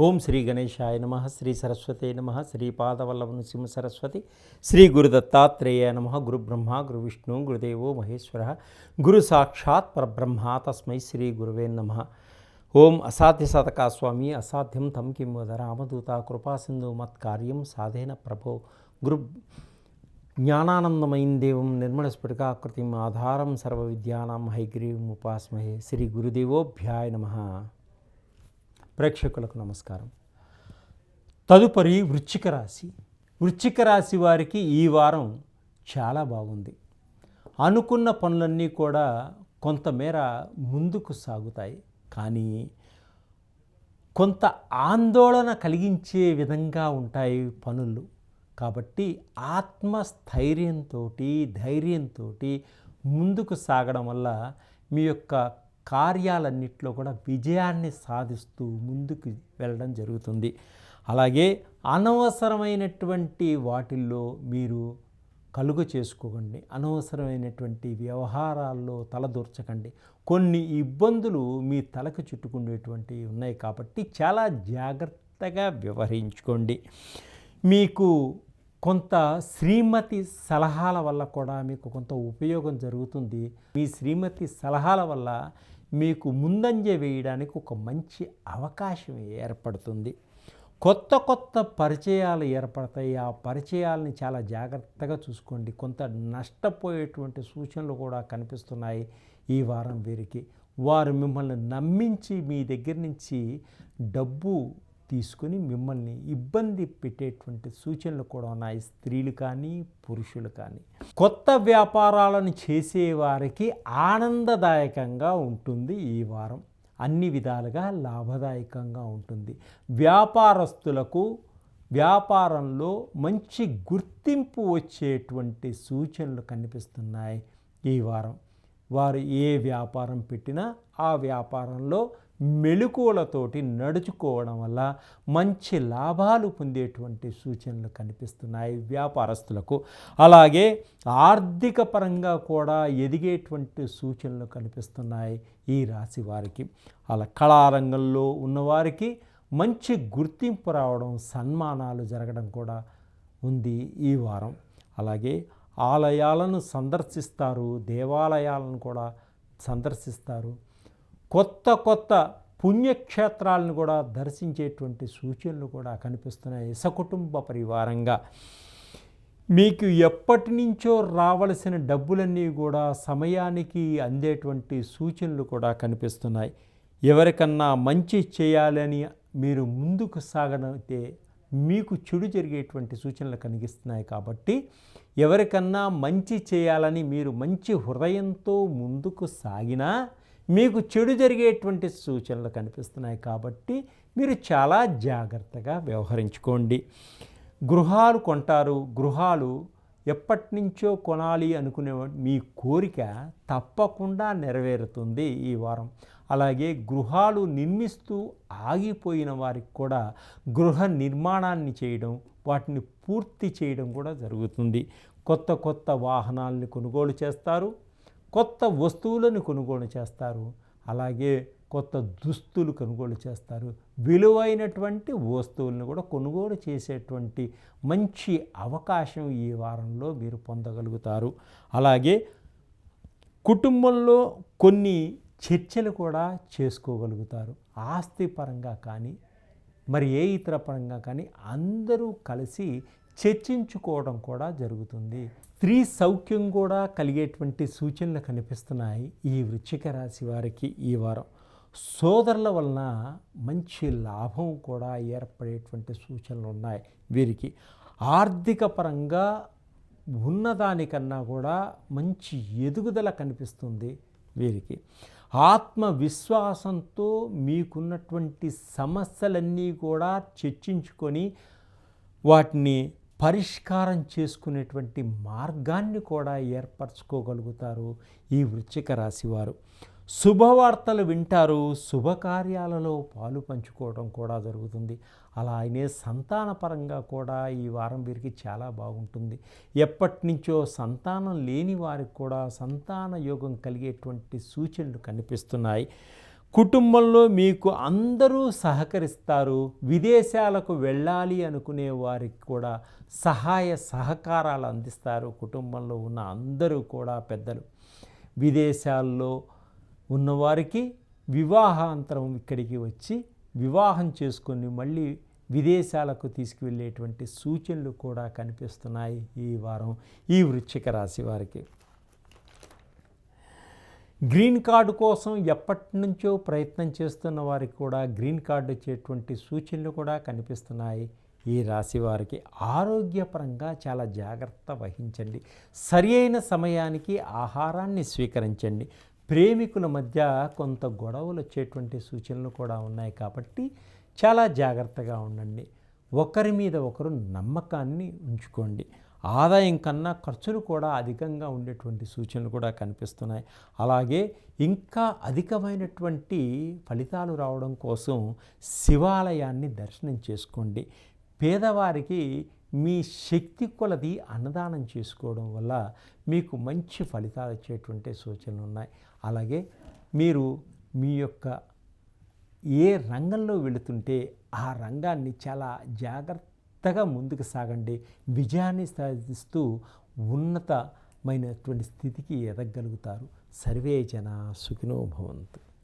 ఓం శ్రీ గణేశాయ నమ, శ్రీ సరస్వతే నమ, శ్రీపాదవల్లభ నృసింహ సరస్వతి, శ్రీ గురు దత్తాత్రేయ నమ. గురు బ్రహ్మ గురు విష్ణు గురుదేవో మహేశ్వర, గురు సాక్షాత్ పరబ్రహ్మ తస్మై శ్రీ గురువే నమ. ఓం అసాధ్య సాధకా స్వామి అసాధ్యం తం కిం వద, రామదూత కృపాసింధు మత్కార్యం సాధేన ప్రభో. గురు జ్ఞానానందమయం దేవం నిర్మలస్ఫటికాకృతిం ఆధారం సర్వ విద్యానాం హైగ్రీవం ఉపాస్మహే. శ్రీ గురుదేవోభ్యాయ నమ. ప్రేక్షకులకు నమస్కారం. తదుపరి వృశ్చిక రాశి. వృశ్చిక రాశి వారికి ఈ వారం చాలా బాగుంది. అనుకున్న పనులన్నీ కూడా కొంతమేర ముందుకు సాగుతాయి, కానీ కొంత ఆందోళన కలిగించే విధంగా ఉంటాయి పనులు. కాబట్టి ఆత్మస్థైర్యంతో ధైర్యంతో ముందుకు సాగడం వల్ల మీ యొక్క కార్యాలన్నింటిలో కూడా విజయాన్ని సాధిస్తూ ముందుకు వెళ్ళడం జరుగుతుంది. అలాగే అనవసరమైనటువంటి వాటిల్లో మీరు కలుగు చేసుకోకండి, అనవసరమైనటువంటి వ్యవహారాల్లో తలదూర్చకండి. కొన్ని ఇబ్బందులు మీ తలకు చుట్టుకునేటువంటివి ఉన్నాయి, కాబట్టి చాలా జాగ్రత్తగా వ్యవహరించుకోండి. మీకు కొంత శ్రీమతి సలహాల వల్ల కూడా మీకు కొంత ఉపయోగం జరుగుతుంది. మీ శ్రీమతి సలహాల వల్ల మీకు ముందంజ వేయడానికి ఒక మంచి అవకాశం ఏర్పడుతుంది. కొత్త కొత్త పరిచయాలు ఏర్పడతాయి. ఆ పరిచయాలని చాలా జాగ్రత్తగా చూసుకోండి. కొంత నష్టపోయేటువంటి సూచనలు కూడా కనిపిస్తున్నాయి ఈ వారం వీరికి. వారు మిమ్మల్ని నమ్మించి మీ దగ్గర నుంచి డబ్బు తీసుకుని మిమ్మల్ని ఇబ్బంది పెట్టేటువంటి సూచనలు కూడా ఉన్నాయి, స్త్రీలు కానీ పురుషులు కానీ. కొత్త వ్యాపారాలను చేసేవారికి ఆనందదాయకంగా ఉంటుంది ఈ వారం, అన్ని విధాలుగా లాభదాయకంగా ఉంటుంది. వ్యాపారస్తులకు వ్యాపారంలో మంచి గుర్తింపు వచ్చేటువంటి సూచనలు కనిపిస్తున్నాయి ఈ వారం. వారు ఏ వ్యాపారం పెట్టినా ఆ వ్యాపారంలో మెళకువలతోటి నడుచుకోవడం వల్ల మంచి లాభాలు పొందేటువంటి సూచనలు కనిపిస్తున్నాయి వ్యాపారస్తులకు. అలాగే ఆర్థిక పరంగా కూడా ఎదిగేటువంటి సూచనలు కనిపిస్తున్నాయి ఈ రాశి వారికి. అలా కళారంగంలో ఉన్నవారికి మంచి గుర్తింపు రావడం, సన్మానాలు జరగడం కూడా ఉంది ఈ వారం. అలాగే ఆలయాలను సందర్శిస్తారు, దేవాలయాలను కూడా సందర్శిస్తారు. కొత్త కొత్త పుణ్యక్షేత్రాలను కూడా దర్శించేటువంటి సూచనలు కూడా కనిపిస్తున్నాయి. సకుటుంబ పరివారంగా మీకు ఎప్పటి నుంచో రావలసిన డబ్బులన్నీ కూడా సమయానికి అందేటువంటి సూచనలు కూడా కనిపిస్తున్నాయి. ఎవరికన్నా మంచి చేయాలని మీరు ముందుకు సాగనైతే మీకు చెడు జరిగేటువంటి సూచనలు కనిపిస్తున్నాయి. కాబట్టి ఎవరికన్నా మంచి చేయాలని మీరు మంచి హృదయంతో ముందుకు సాగినా మీకు చెడు జరిగేటువంటి సూచనలు కనిపిస్తున్నాయి. కాబట్టి మీరు చాలా జాగ్రత్తగా వ్యవహరించుకోండి. గృహాలు కొంటారు. గృహాలు ఎప్పటి నుంచో కొనాలి అనుకునే మీ కోరిక తప్పకుండా నెరవేరుతుంది ఈ వారం. అలాగే గృహాలు నిర్మిస్తూ ఆగిపోయిన వారికి కూడా గృహ నిర్మాణాన్ని చేయడం, వాటిని పూర్తి చేయడం కూడా జరుగుతుంది. కొత్త కొత్త వాహనాలను కొనుగోలు చేస్తారు, కొత్త వస్తువులను కొనుగోలు చేస్తారు. అలాగే కొత్త దుస్తులు కొనుగోలు చేస్తారు. విలువైనటువంటి వస్తువులను కూడా కొనుగోలు చేసేటువంటి మంచి అవకాశం ఈ వారంలో మీరు పొందగలుగుతారు. అలాగే కుటుంబంలో కొన్ని చర్చలు కూడా చేసుకోగలుగుతారు. ఆస్తి పరంగా కానీ మరి ఏ ఇతర పరంగా కానీ అందరూ కలిసి చర్చించుకోవడం కూడా జరుగుతుంది. స్త్రీ సౌఖ్యం కూడా కలిగేటువంటి సూచనలు కనిపిస్తున్నాయి ఈ వృశ్చిక రాశి వారికి ఈ వారం. సోదరుల వలన మంచి లాభం కూడా ఏర్పడేటువంటి సూచనలు ఉన్నాయి వీరికి. ఆర్థిక పరంగా ఉన్నదానికన్నా కూడా మంచి ఎదుగుదల కనిపిస్తుంది వీరికి. ఆత్మవిశ్వాసంతో మీకున్నటువంటి సమస్యలన్నీ కూడా చర్చించుకొని వాటిని పరిష్కారం చేసుకునేటువంటి మార్గాన్ని కూడా ఏర్పరచుకోగలుగుతారు ఈ వృశ్చిక రాశి వారు. శుభవార్తలు వింటారు, శుభకార్యాలలో పాలు పంచుకోవడం కూడా జరుగుతుంది. అలానే సంతానపరంగా కూడా ఈ వారం వీరికి చాలా బాగుంటుంది. ఎప్పటి నుంచో సంతానం లేని వారికి కూడా సంతాన యోగం కలిగేటువంటి సూచనలు కనిపిస్తున్నాయి. కుటుంబంలో మీకు అందరూ సహకరిస్తారు. విదేశాలకు వెళ్ళాలి అనుకునే వారికి కూడా సహాయ సహకారాలు అందిస్తారు. కుటుంబంలో ఉన్న అందరూ కూడా పెద్దలు. విదేశాల్లో ఉన్నవారికి వివాహాంతరం ఇక్కడికి వచ్చి వివాహం చేసుకొని మళ్ళీ విదేశాలకు తీసుకువెళ్ళేటువంటి సూచనలు కూడా కనిపిస్తున్నాయి ఈ వారం ఈ వృశ్చిక రాశి వారికి. గ్రీన్ కార్డు కోసం ఎప్పటి నుంచో ప్రయత్నం చేస్తున్న వారికి కూడా గ్రీన్ కార్డు వచ్చేటువంటి సూచనలు కూడా కనిపిస్తున్నాయి. ఈ రాశి వారికి ఆరోగ్యపరంగా చాలా జాగ్రత్త వహించండి. సరి అయిన సమయానికి ఆహారాన్ని స్వీకరించండి. ప్రేమికుల మధ్య కొంత గొడవలు వచ్చేటువంటి సూచనలు కూడా ఉన్నాయి కాబట్టి చాలా జాగ్రత్తగా ఉండండి. ఒకరి మీద ఒకరు నమ్మకాన్ని ఉంచుకోండి. ఆదాయం కన్నా ఖర్చులు కూడా అధికంగా ఉండేటువంటి సూచనలు కూడా కనిపిస్తున్నాయి. అలాగే ఇంకా అధికమైనటువంటి ఫలితాలు రావడం కోసం శివాలయాన్ని దర్శనం చేసుకోండి. పేదవారికి మీ శక్తి కొలది అన్నదానం చేసుకోవడం వల్ల మీకు మంచి ఫలితాలు వచ్చేటువంటి సూచనలు ఉన్నాయి. అలాగే మీరు మీ యొక్క ఏ రంగంలో వెళుతుంటే ఆ రంగాన్ని చాలా జాగ్రత్తగా ముందుకు సాగండి. విజయాన్ని సాధిస్తూ ఉన్నతమైనటువంటి స్థితికి ఎదగలుగుతారు. సర్వే జనా సుఖినో భవంతు.